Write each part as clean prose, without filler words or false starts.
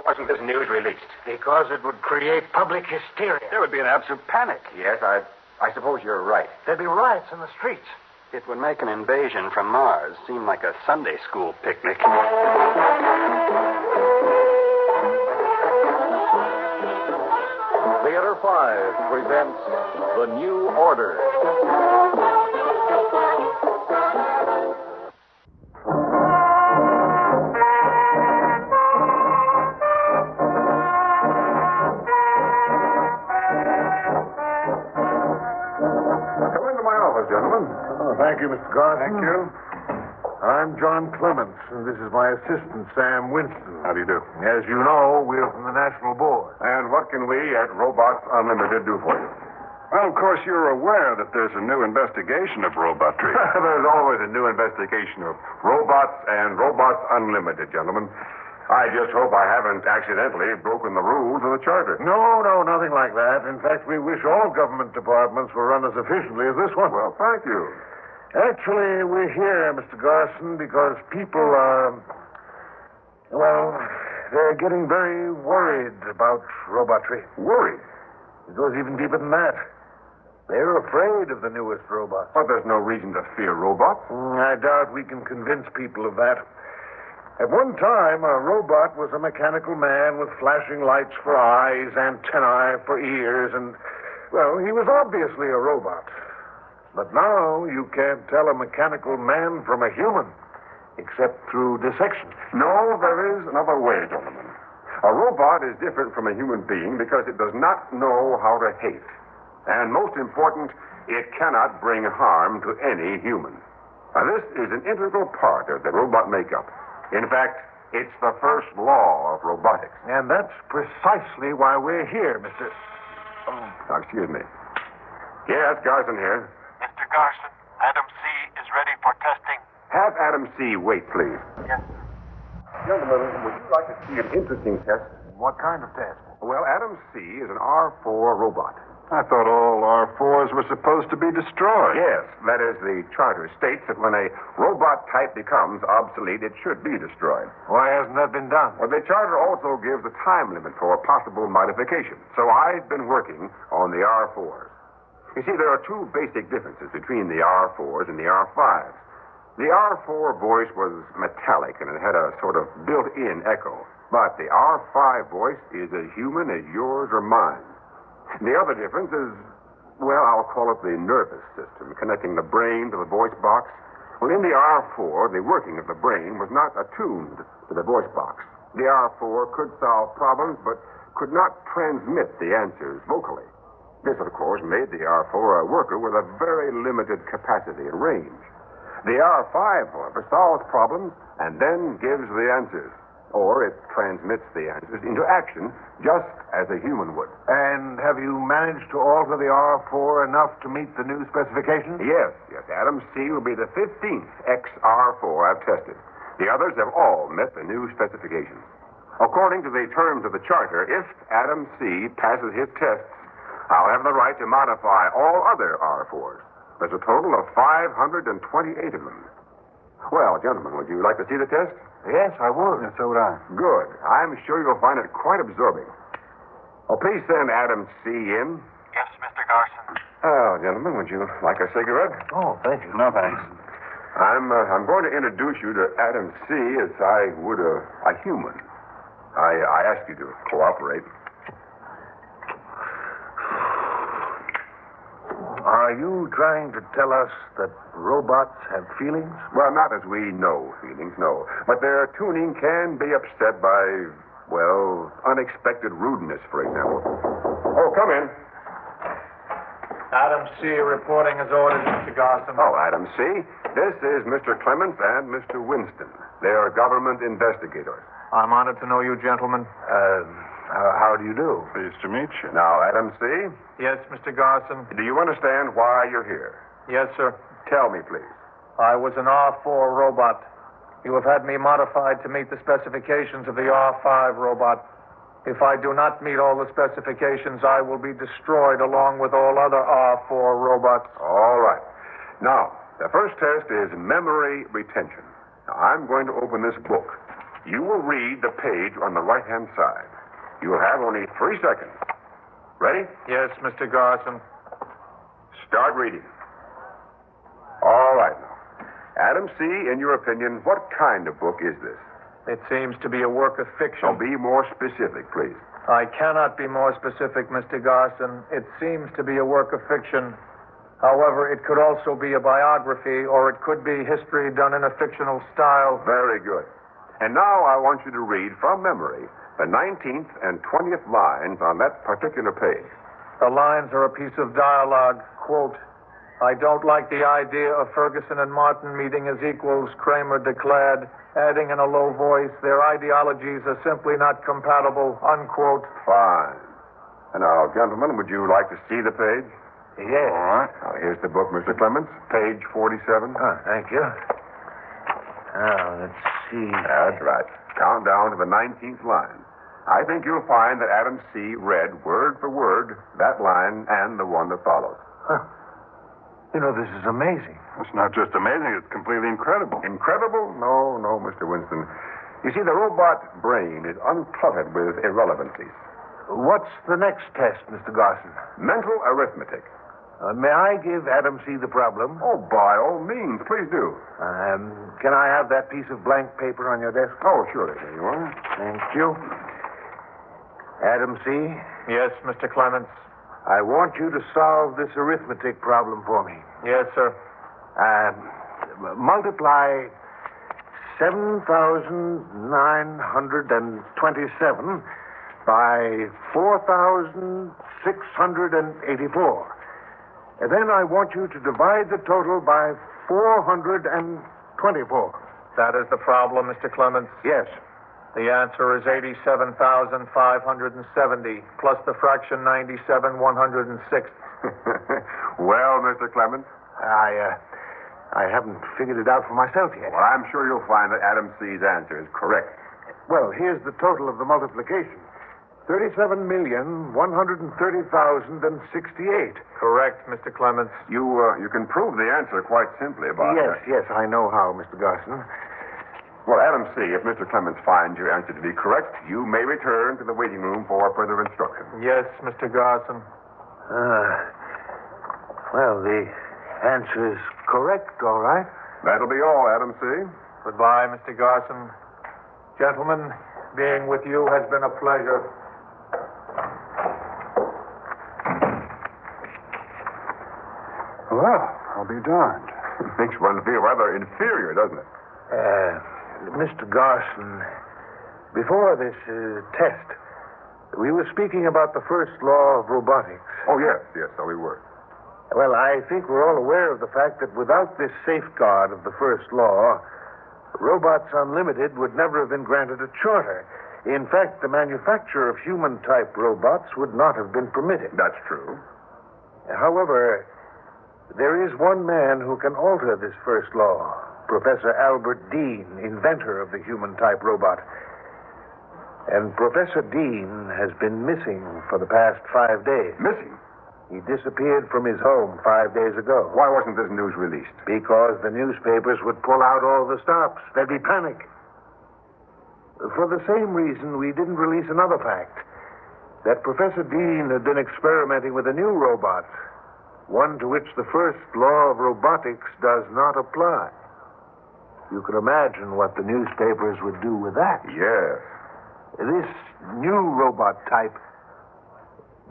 Why wasn't this news released? Because it would create public hysteria. There would be an absolute panic. Yes, I suppose you're right. There'd be riots in the streets. It would make an invasion from Mars seem like a Sunday school picnic. Theater 5 presents The New Order. Come into my office, gentlemen. Oh, thank you, Mr. Garson. Thank you. I'm John Clements, and this is my assistant, Sam Winston. How do you do? As you know, we're from the National Board. And what can we at Robots Unlimited do for you? Well, of course, you're aware that there's a new investigation of robotry. There's always a new investigation of robots and Robots Unlimited, gentlemen. I just hope I haven't accidentally broken the rules of the charter. No, nothing like that. In fact, we wish all government departments were run as efficiently as this one. Well, thank you. Actually, we're here, Mr. Garson, because people are... Well, they're getting very worried about robotry. Worried? It goes even deeper than that. They're afraid of the newest robots. But there's no reason to fear robots. I doubt we can convince people of that. At one time, a robot was a mechanical man with flashing lights for eyes, antennae for ears, and, well, he was obviously a robot. But now you can't tell a mechanical man from a human, except through dissection. No, there is another way, gentlemen. A robot is different from a human being because it does not know how to hate. And most important, it cannot bring harm to any human. Now, this is an integral part of the robot makeup. In fact, it's the first law of robotics. And that's precisely why we're here, Mr. Now, excuse me. Yes, Garson here. Mr. Garson, Adam C. is ready for testing. Have Adam C. wait, please. Yes. Gentlemen, would you like to see an interesting test? What kind of test? Well, Adam C. is an R4 robot. I thought all R4s were supposed to be destroyed. Yes, that is, the charter states that when a robot type becomes obsolete, it should be destroyed. Why hasn't that been done? Well, the charter also gives a time limit for possible modification. So I've been working on the R4s. You see, there are two basic differences between the R4s and the R5s. The R4 voice was metallic and it had a sort of built-in echo. But the R5 voice is as human as yours or mine. The other difference is, well, I'll call it the nervous system, connecting the brain to the voice box. Well, in the R4, the working of the brain was not attuned to the voice box. The R4 could solve problems, but could not transmit the answers vocally. This, of course, made the R4 a worker with a very limited capacity and range. The R5, however, solves problems and then gives the answers. Or it transmits the answers into action just as a human would. And have you managed to alter the R4 enough to meet the new specifications? Yes. Adam C. will be the 15th XR4 I've tested. The others have all met the new specifications. According to the terms of the charter, if Adam C. passes his tests, I'll have the right to modify all other R4s. There's a total of 528 of them. Well, gentlemen, would you like to see the test? Yes, I would. So would I. Good. I'm sure you'll find it quite absorbing. Oh, please send Adam C. in. Yes, Mr. Garson. Oh, gentlemen, would you like a cigarette? Oh, thank you. No, thanks. I'm going to introduce you to Adam C. as I would a human. I ask you to cooperate. Are you trying to tell us that robots have feelings? Well, not as we know feelings, no. But their tuning can be upset by, well, unexpected rudeness, for example. Oh, come in. Adam C. reporting as ordered, Mr. Garson. Oh, Adam C. This is Mr. Clements and Mr. Winston. They are government investigators. I'm honored to know you, gentlemen. How do you do? Pleased to meet you. Now, Adam C., Yes, Mr. Garson. do you understand why you're here? Yes, sir. Tell me, please. I was an R4 robot. You have had me modified to meet the specifications of the R5 robot. If I do not meet all the specifications, I will be destroyed along with all other R4 robots. All right. Now, the first test is memory retention. Now, I'm going to open this book. You will read the page on the right-hand side. You will have only 3 seconds. Ready? Yes, Mr. Garson. Start reading. All right now. Adam C., in your opinion, what kind of book is this? It seems to be a work of fiction. Now, be more specific, please. I cannot be more specific, Mr. Garson. It seems to be a work of fiction. However, it could also be a biography, or it could be history done in a fictional style. Very good. And now I want you to read from memory the 19th and 20th lines on that particular page. The lines are a piece of dialogue. Quote, I don't like the idea of Ferguson and Martin meeting as equals, Kramer declared, adding in a low voice, their ideologies are simply not compatible, unquote. Fine. And now, gentlemen, would you like to see the page? Yes. All right. Now, here's the book, Mr. Clements, page 47. Oh, thank you. Now, let's see. That's right. Count down to the 19th line. I think you'll find that Adam C. read word for word that line and the one that follows. Huh. You know, this is amazing. It's not just amazing, it's completely incredible. Incredible? No, Mr. Winston. You see, the robot brain is uncluttered with irrelevancies. What's the next test, Mr. Garson? Mental arithmetic. May I give Adam C. the problem? Oh, by all means, please do. Can I have that piece of blank paper on your desk? Oh, surely. There you are. Thank you. Adam C., Yes, Mr. Clements. I want you to solve this arithmetic problem for me. Yes, sir. Multiply 7,927 by 4,684. And then I want you to divide the total by 424. That is the problem, Mr. Clements. Yes. The answer is 87,570, plus the fraction 97/106. Well, Mr. Clemens? I haven't figured it out for myself yet. Well, I'm sure you'll find that Adam C.'s answer is correct. Well, here's the total of the multiplication. 37,130,068. Correct, Mr. Clements. You can prove the answer quite simply by... Yes, I know how, Mr. Garson. Well, Adam C., if Mr. Clemens finds your answer to be correct, you may return to the waiting room for further instruction. Yes, Mr. Garson. Well, the answer is correct, all right. That'll be all, Adam C. Goodbye, Mr. Garson. Gentlemen, being with you has been a pleasure. Well, I'll be darned. Makes one feel rather inferior, doesn't it? Mr. Garson, before this test, we were speaking about the first law of robotics. Oh, yes, so we were. Well, I think we're all aware of the fact that without this safeguard of the first law, Robots Unlimited would never have been granted a charter. In fact, the manufacture of human-type robots would not have been permitted. That's true. However, there is one man who can alter this first law. Professor Albert Dean, inventor of the human-type robot. And Professor Dean has been missing for the past 5 days. Missing? He disappeared from his home 5 days ago. Why wasn't this news released? Because the newspapers would pull out all the stops. There'd be panic. For the same reason, we didn't release another fact. That Professor Dean had been experimenting with a new robot. One to which the first law of robotics does not apply. You can imagine what the newspapers would do with that. Yes. This new robot type,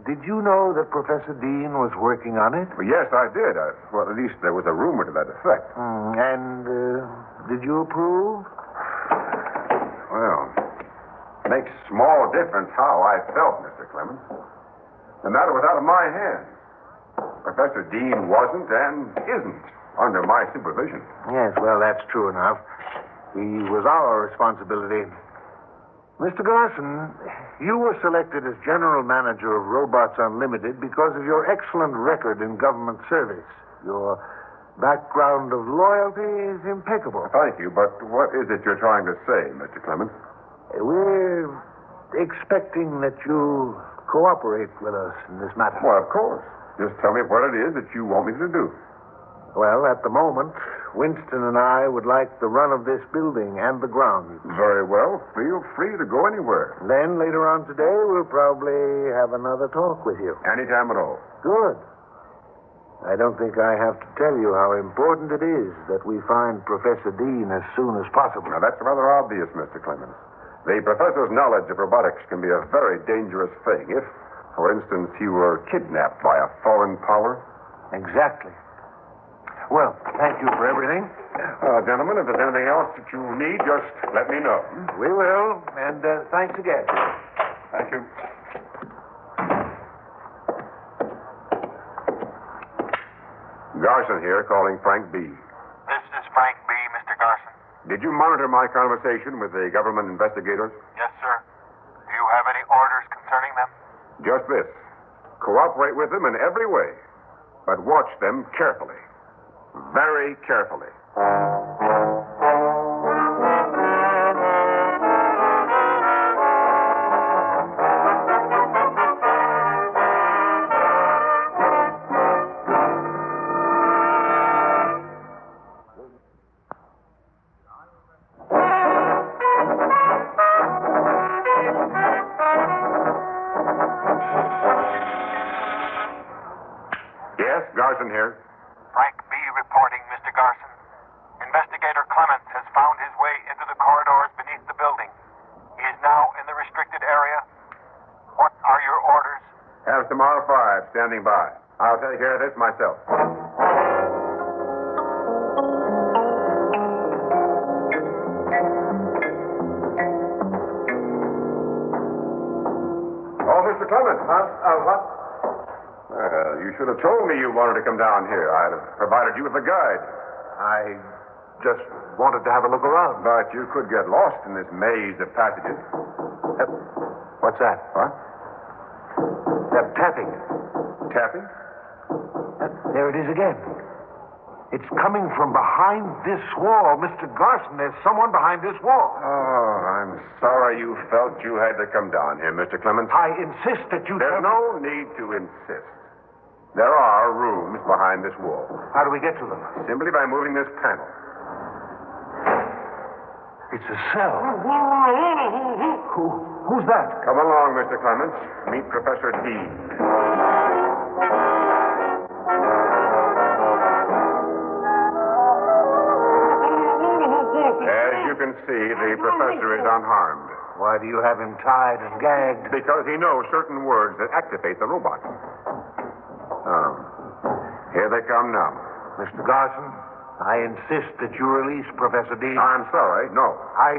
did you know that Professor Dean was working on it? Well, yes, I did. Well, at least there was a rumor to that effect. And did you approve? Well, it makes small difference how I felt, Mr. Clemens. The matter was out of my hands. Professor Dean wasn't and isn't under my supervision. Yes, well, that's true enough. He was our responsibility. Mr. Garson, you were selected as general manager of Robots Unlimited because of your excellent record in government service. Your background of loyalty is impeccable. Thank you, but what is it you're trying to say, Mr. Clemens? We're expecting that you cooperate with us in this matter. Well, of course. Just tell me what it is that you want me to do. Well, at the moment, Winston and I would like the run of this building and the grounds. Very well. Feel free to go anywhere. Then later on today, we'll probably have another talk with you. Anytime at all. Good. I don't think I have to tell you how important it is that we find Professor Dean as soon as possible. Now, that's rather obvious, Mr. Clemens. The professor's knowledge of robotics can be a very dangerous thing if, for instance, he were kidnapped by a foreign power. Exactly. Well, thank you for everything. Gentlemen, if there's anything else that you need, just let me know. We will, and thanks again. Thank you. Garson here, calling Frank B. This is Frank B., Mr. Garson. Did you monitor my conversation with the government investigators? Yes, sir. Do you have any orders concerning them? Just this. Cooperate with them in every way, but watch them carefully. Very carefully. Yes, Garson here. Frank B. reporting, Mr. Garson. Investigator Clements has found his way into the corridors beneath the building. He is now in the restricted area. What are your orders? Have some R5 standing by. I'll take care of this myself. Oh, Mr. Clemens. What? Well, you should have told me you wanted to come down here. I'd have provided you with a guide. I just wanted to have a look around. But you could get lost in this maze of passages. What's that? What? That tapping. Tapping? There it is again. It's coming from behind this wall. Mr. Garson, there's someone behind this wall. Oh, I'm sorry you felt you had to come down here, Mr. Clemens. I insist that you... There's no need to insist. There are rooms behind this wall. How do we get to them? Simply by moving this panel. It's a cell. Who's that? Come along, Mr. Clemens. Meet Professor Dean. As you can see, the professor is unharmed. Why do you have him tied and gagged? Because he knows certain words that activate the robot. Here they come now. Mr. Garson, I insist that you release Professor Dean. I'm sorry, no. I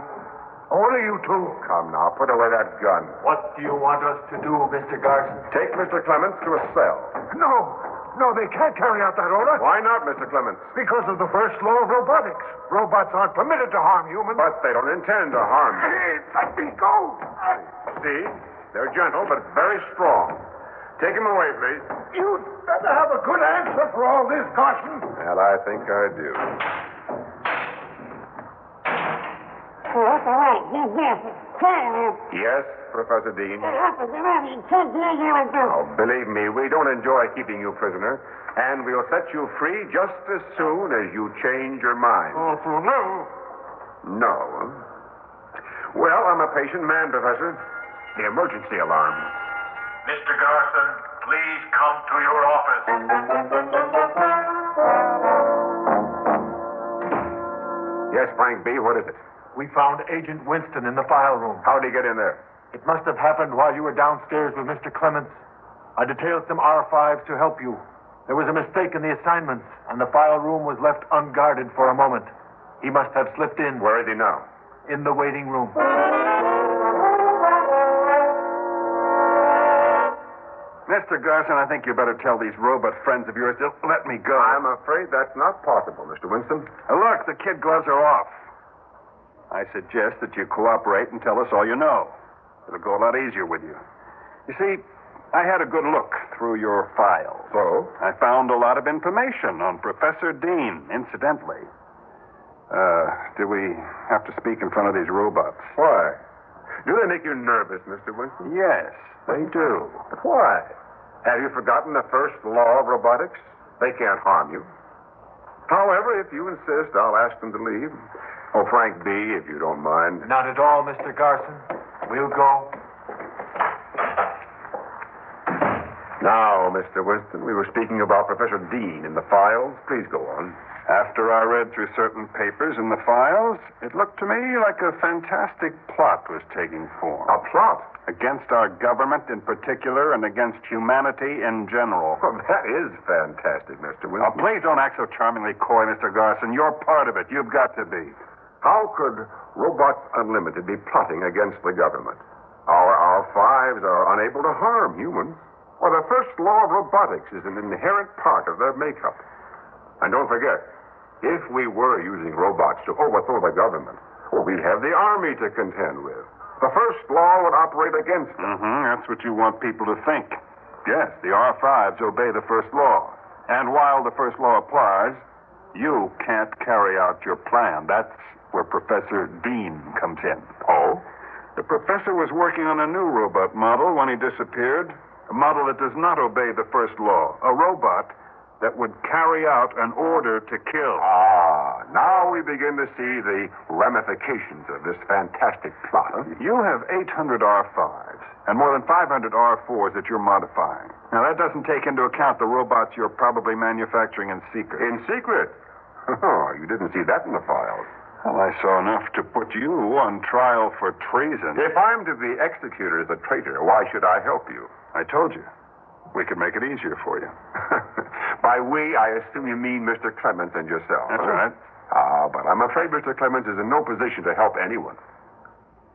order you to. Come now, put away that gun. What do you want us to do, Mr. Garson? Take Mr. Clemens to a cell. No, they can't carry out that order. Why not, Mr. Clemens? Because of the first law of robotics. Robots aren't permitted to harm humans. But they don't intend to harm you. Let me go. See? They're gentle, but very strong. Take him away, please. You'd better have a good answer for all this, Garson. Well, I think I do. Yes, Professor Dean. Oh, believe me, we don't enjoy keeping you prisoner, and we'll set you free just as soon as you change your mind. No. Well, I'm a patient man, Professor. The emergency alarm. Mr. Garson, please come to your office. Yes, Frank B., what is it? We found Agent Winston in the file room. How'd he get in there? It must have happened while you were downstairs with Mr. Clements. I detailed some R5s to help you. There was a mistake in the assignments, and the file room was left unguarded for a moment. He must have slipped in. Where is he now? In the waiting room. Mr. Garson, I think you better tell these robot friends of yours to let me go. I'm afraid that's not possible, Mr. Winston. Look, the kid gloves are off. I suggest that you cooperate and tell us all you know. It'll go a lot easier with you. You see, I had a good look through your files. So? I found a lot of information on Professor Dean, incidentally. Do we have to speak in front of these robots? Why? Do they make you nervous, Mr. Winston? Yes, they do. Why? Have you forgotten the first law of robotics? They can't harm you. However, if you insist, I'll ask them to leave. Oh, Frank B., if you don't mind. Not at all, Mr. Garson. We'll go. Now, Mr. Winston, we were speaking about Professor Dean in the files. Please go on. After I read through certain papers in the files, it looked to me like a fantastic plot was taking form. A plot? Against our government in particular and against humanity in general. Well, that is fantastic, Mr. Winston. Now, please don't act so charmingly coy, Mr. Garson. You're part of it. You've got to be. How could Robots Unlimited be plotting against the government? Our R5s are unable to harm humans. Well, the first law of robotics is an inherent part of their makeup. And don't forget, if we were using robots to overthrow the government, well, we'd have the army to contend with. The first law would operate against them. That's what you want people to think. Yes, the R5s obey the first law. And while the first law applies, you can't carry out your plan. That's where Professor Dean comes in. Oh? The professor was working on a new robot model when he disappeared. A model that does not obey the first law. A robot that would carry out an order to kill. Ah, now we begin to see the ramifications of this fantastic plot. You have 800 R5s and more than 500 R4s that you're modifying. Now, that doesn't take into account the robots you're probably manufacturing in secret. In secret? Oh, you didn't see that in the files. Well, I saw enough to put you on trial for treason. If I'm to be executed as a traitor, why should I help you? I told you. We could make it easier for you. By we, I assume you mean Mr. Clements and yourself. That's huh? right. But I'm afraid Mr. Clements is in no position to help anyone.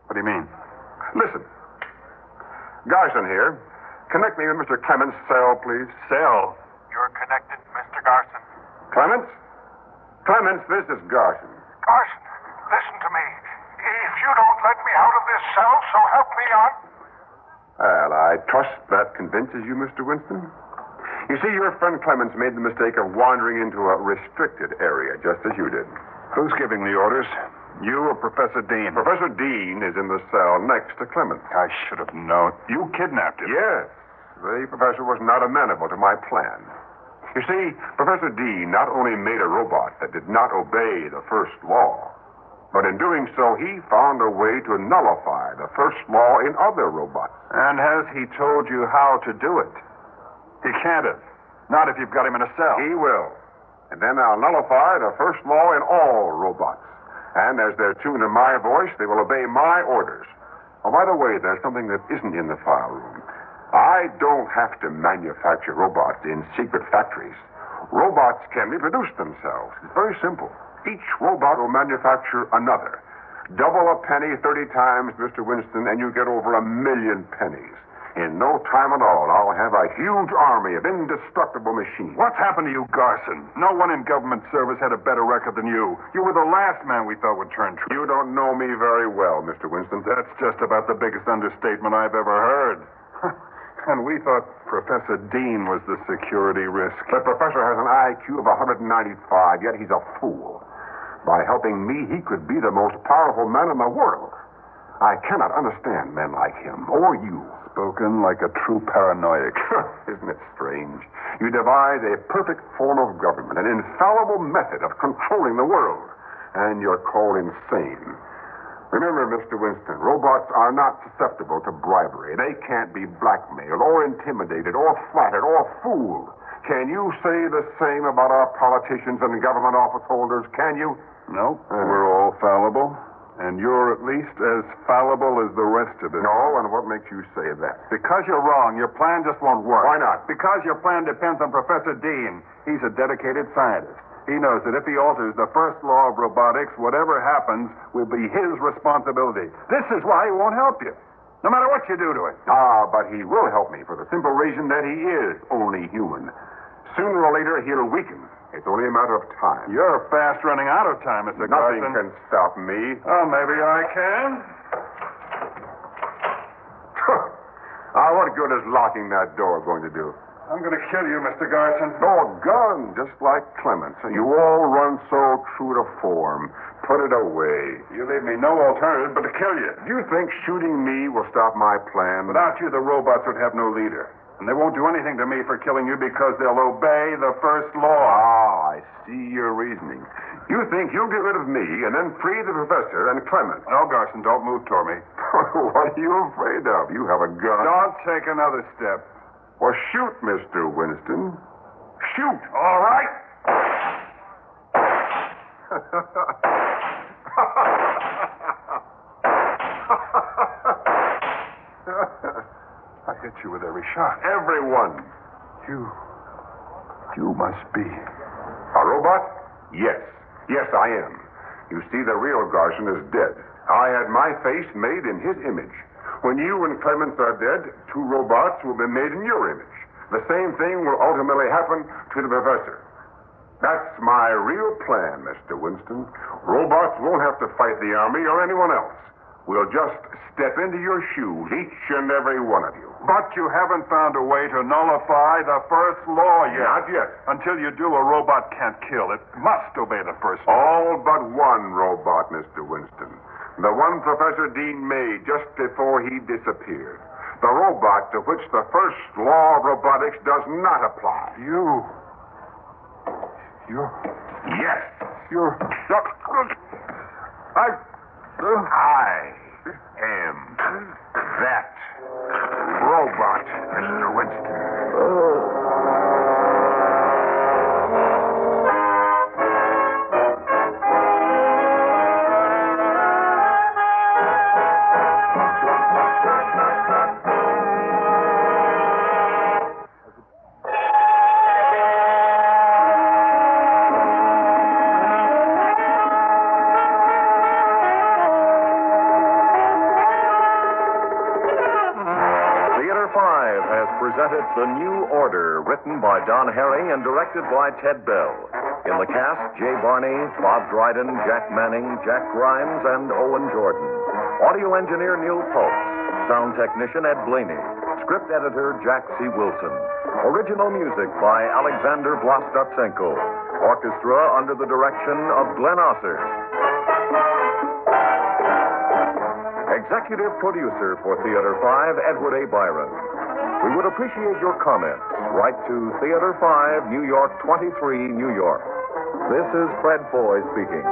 What do you mean? Listen. Garson here. Connect me with Mr. Clements' cell, please. Cell? You're connected, Mr. Garson. Clements? Clements, this is Garson. Garson, listen to me. If you don't let me out of this cell, so help me on. Well, I trust that convinces you, Mr. Winston. You see, your friend Clements made the mistake of wandering into a restricted area, just as you did. Who's giving the orders? You or Professor Dean? Professor Dean is in the cell next to Clements. I should have known. You kidnapped him. Yes. The professor was not amenable to my plan. You see, Professor Dean not only made a robot that did not obey the first law, but in doing so, he found a way to nullify the first law in other robots. And has he told you how to do it? He can't have. Not if you've got him in a cell. He will. And then I'll nullify the first law in all robots. And as they're tuned to my voice, they will obey my orders. Oh, by the way, there's something that isn't in the file room. I don't have to manufacture robots in secret factories. Robots can reproduce themselves. It's very simple. Each robot will manufacture another. Double a penny 30 times, Mr. Winston, and you get over 1 million pennies. In no time at all, I'll have a huge army of indestructible machines. What's happened to you, Garson? No one in government service had a better record than you. You were the last man we thought would turn true. You don't know me very well, Mr. Winston. That's just about the biggest understatement I've ever heard. And we thought Professor Dean was the security risk. The professor has an IQ of 195, yet he's a fool. By helping me, he could be the most powerful man in the world. I cannot understand men like him, or you. Spoken like a true paranoiac. Isn't it strange? You devise a perfect form of government, an infallible method of controlling the world, and you're called insane. Remember, Mr. Winston, robots are not susceptible to bribery. They can't be blackmailed or intimidated or flattered or fooled. Can you say the same about our politicians and government office holders? Can you? No, we're all fallible. And you're at least as fallible as the rest of us. No, and what makes you say that? Because you're wrong. Your plan just won't work. Why not? Because your plan depends on Professor Dean. He's a dedicated scientist. He knows that if he alters the first law of robotics, whatever happens will be his responsibility. This is why he won't help you, no matter what you do to him. But he will help me for the simple reason that he is only human. Sooner or later, he'll weaken. It's only a matter of time. You're fast running out of time, Mr. Nothing Garson. can stop me. Oh, maybe I can. What good is locking that door going to do? I'm going to kill you, Mr. Garson. Doggone, just like Clements. You all run so true to form. Put it away. You leave me no alternative but to kill you. Do you think shooting me will stop my plan? Without you, the robots would have no leader. And they won't do anything to me for killing you because they'll obey the first law. Ah, I see your reasoning. You think you'll get rid of me and then free the professor and Clements? No, Garson, don't move toward me. What are you afraid of? You have a gun. Don't take another step. Well, shoot, Mr. Winston. Shoot. All right. I hit you with every shot. Everyone. You must be. A robot? Yes. Yes, I am. You see, the real Garson is dead. I had my face made in his image. When you and Clements are dead, 2 robots will be made in your image. The same thing will ultimately happen to the professor. That's my real plan, Mr. Winston. Robots won't have to fight the Army or anyone else. We'll just step into your shoes, each and every one of you. But you haven't found a way to nullify the first law yet. Not yet. Until you do, a robot can't kill. It must obey the first law. All but one robot, Mr. Winston. The one Professor Dean made just before he disappeared. The robot to which the first law of robotics does not apply. You're... Yes. I am that robot, Mr. Winston. Presented The New Order, written by Don Harry and directed by Ted Bell. In the cast, Jay Barney, Bob Dryden, Jack Manning, Jack Grimes, and Owen Jordan. Audio engineer Neil Pulse. Sound technician Ed Begley. Script editor Jack C. Wilson. Original music by Alexander Vlastotsenko. Orchestra under the direction of Glenn Osser. Executive producer for Theater 5, Edward A. Byron. We would appreciate your comments. Write to Theater 5, New York 23, New York. This is Fred Foy speaking.